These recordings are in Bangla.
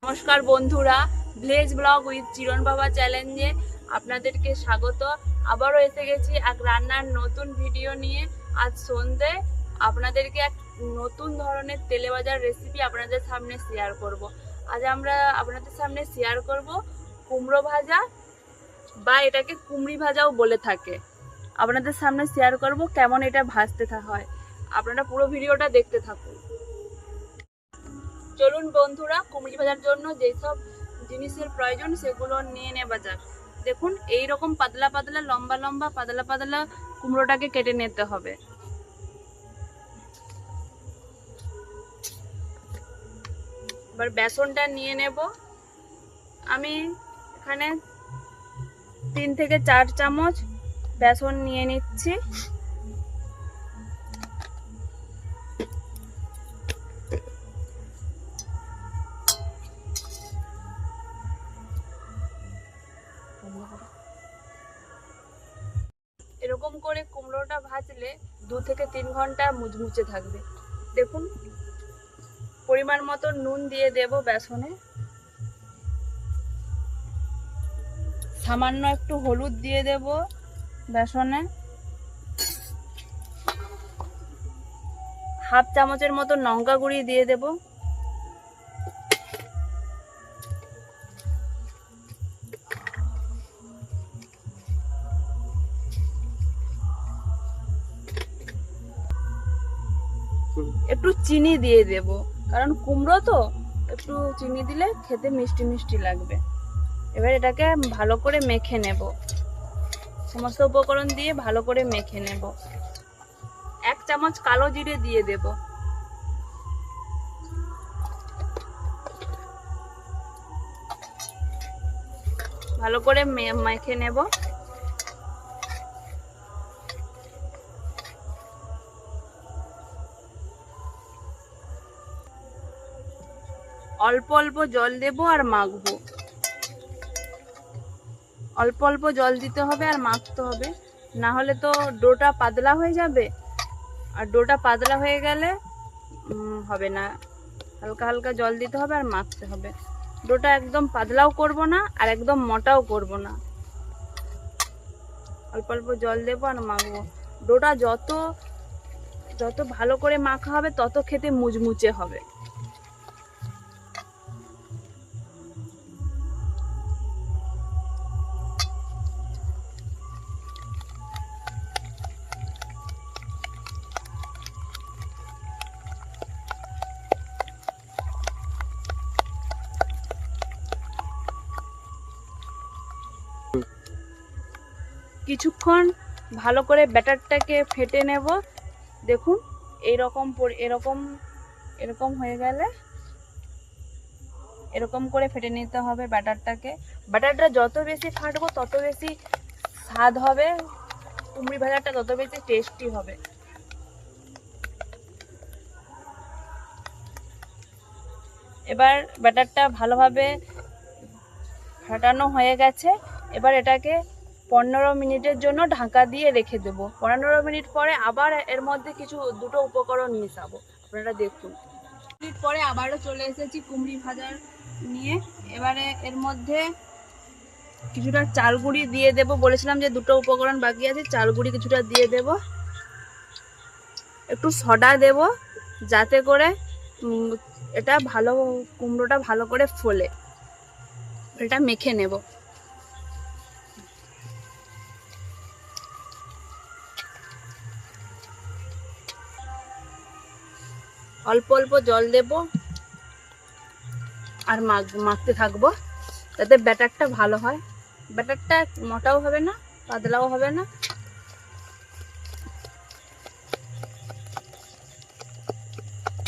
নমস্কার বন্ধুরা, ভিলেজ ব্লগ উইথ চিরণ বাবা চ্যালেঞ্জে আপনাদেরকে স্বাগত। আবারও এসে গেছি এক রান্নার নতুন ভিডিও নিয়ে। আজ সন্ধ্যে আপনাদেরকে এক নতুন ধরনের তেলে ভাজার রেসিপি আপনাদের সামনে শেয়ার করব। আজ আমরা আপনাদের সামনে শেয়ার করব কুমড়ো ভাজা, বা এটাকে কুমড়ি ভাজাও বলে থাকে। আপনাদের সামনে শেয়ার করব কেমন এটা ভাজতে হয়। আপনারা পুরো ভিডিওটা দেখতে থাকুন। চলুন বন্ধুরা, কুমড়ি ভাজার জন্য যেসব জিনিসের প্রয়োজন সেগুলো নিয়ে নেওয়া যাক। দেখুন, এইরকম পাতলা পাতলা লম্বা লম্বা পাতলা পাতলা কুমড়োটাকে কেটে নিতে হবে। এবার বেসনটা নিয়ে নেব। আমি এখানে 3 থেকে 4 চামচ বেসন নিয়ে নিচ্ছি। এরকম করে কুমড়োটা ভাজলে 2 থেকে 3 ঘন্টা মুচমুচে থাকবে। দেখুন, পরিমাণ মতো নুন দিয়ে দেব বেসনে, সামান্য একটু হলুদ দিয়ে দেব বেসনে, হাফ চামচের মতো লঙ্কা গুঁড়ি দিয়ে দেব, একটু চিনি দিয়ে দেব, কারণ কুমড়ো তো একটু চিনি দিলে খেতে মিষ্টি মিষ্টি লাগবে। এবার এটাকে ভালো করে মেখে নেব, সমস্ত উপকরণ দিয়ে ভালো করে মেখে নেব। 1 চামচ কালো জিরে দিয়ে দেব, ভালো করে মেখে নেব। অল্প অল্প জল দেব আর মাখবো। অল্প অল্প জল দিতে হবে আর মাখতে হবে, না হলে তো ডোটা পাতলা হয়ে যাবে, আর ডোটা পাতলা হয়ে গেলে হবে না। হালকা হালকা জল দিতে হবে আর মাখতে হবে। ডোটা একদম পাতলাও করব না আর একদম মোটাও করব না। অল্প অল্প জল দেবো আর মাখবো। ডোটা যত যত ভালো করে মাখা হবে তত খেতে মুচমুচে হবে। কিছুক্ষণ ভালো করে ব্যাটারটাকে ফেটে নেব। দেখুন, এরকম এরকম হয়ে গেলে এরকম করে ফেটে নিতে হবে ব্যাটারটাকে। ব্যাটারটা যত বেশি ফাটবো তত বেশি স্বাদ হবে, কুমড়ি ভাজাটা তত বেশি টেস্টি হবে। এবার ব্যাটারটা ভালোভাবে ফাটানো হয়ে গেছে। এবার এটাকে 15 মিনিটের জন্য ঢাকা দিয়ে রেখে দেবো। 15 মিনিট পরে আবার এর মধ্যে দুটো উপকরণ মিশাবো। আপনারা দেখুন, মিনিট পরে আবারও চলে এসেছি কুমড়ি ভাজার নিয়ে। এবারে এর মধ্যে কিছুটা চাল গুঁড়ি দিয়ে দেব। বলেছিলাম যে দুটো উপকরণ বাকি আছে, চাল গুঁড়ি কিছুটা দিয়ে দেব। একটু সোডা দেব, যাতে করে এটা কুমড়োটা ভালো করে ফোলে। এটা মেখে নেব। অল্প অল্প জল দেব আর মাখতে থাকবো, যাতে ব্যাটারটা ভালো হয়। ব্যাটারটা মোটাও হবে না, পাতলাও হবে না।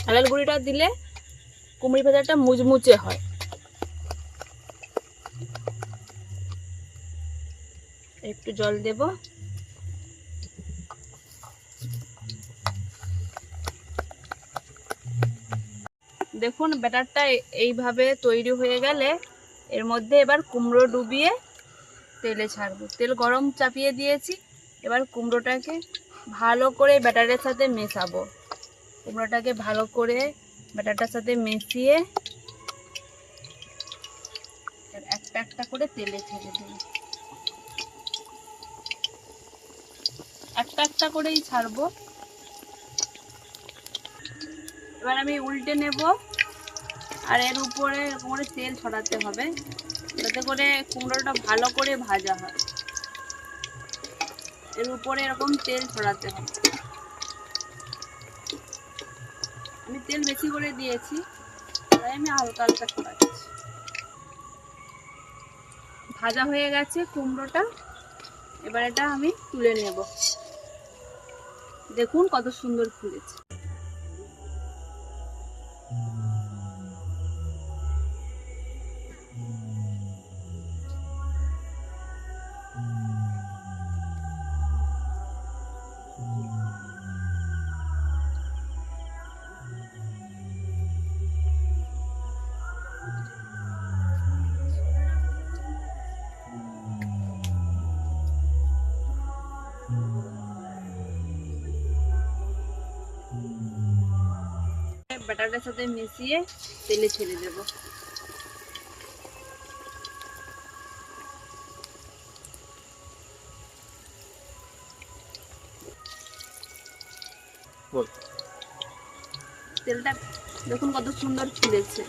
চালের গুঁড়িটা দিলে কুমড়ি ভাজাটা মুচমুচে হয়। একটু জল দেব। দেখুন, ব্যাটারটা এইভাবে তৈরি হয়ে গেলে এর মধ্যে এবার কুমড়ো ডুবিয়ে তেলে ছাড়বো। তেল গরম চাপিয়ে দিয়েছি। এবার কুমড়োটাকে ভালো করে ব্যাটারের সাথে মেশাবো। কুমড়োটাকে ভালো করে ব্যাটারটার সাথে মিশিয়ে একটা করে তেলে ছেড়ে দেব। একটা একটা করেই ছাড়বো। এবার আমি উল্টে নেব, আর এর উপরে এরকম করে তেল ছড়াতে হবে যাতে করে কুমড়োটা ভালো করে ভাজা হয়। এর উপরে এরকম তেল ছড়াতে হবে। আমি তেল বেশি করে দিয়েছি, তাই আমি হালকা হালকা ছড়াচ্ছি। ভাজা হয়ে গেছে কুমড়োটা, এবার এটা আমি তুলে নেব। দেখুন কত সুন্দর ফুলেছে। ব্যাটারটার সাথে মিশিয়ে তেলে ছেড়ে দেব। তেলটা দেখুন কত সুন্দর ফুলেছে।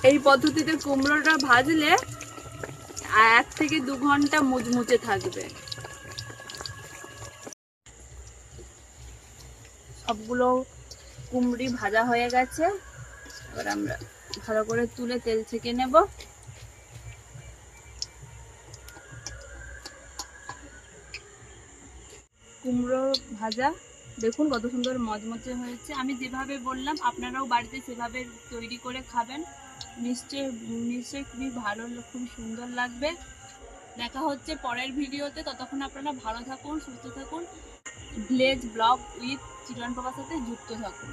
এই পদ্ধতিতে কুমড়োটা ভাজলে 1 থেকে 2 ঘন্টা মুচমুচে থাকবে। সবগুলো কুমড়ি ভাজা হয়ে গেছে, এবার আমরা ভালো করে তুলে তেল ছেঁকে নেব। কুমড়ো ভাজা দেখুন কত সুন্দর মচমচে হয়েছে। আমি যেভাবে বললাম আপনারাও বাড়িতে সেভাবে তৈরি করে খাবেন, নিশ্চয়ই খুবই ভালো, খুবই সুন্দর লাগবে। দেখা হচ্ছে পরের ভিডিওতে, ততক্ষণ আপনারা ভালো থাকুন, সুস্থ থাকুন, ভিলেজ ব্লগ উইথ চিলড্রেন পাপার সাথে যুক্ত থাকুন।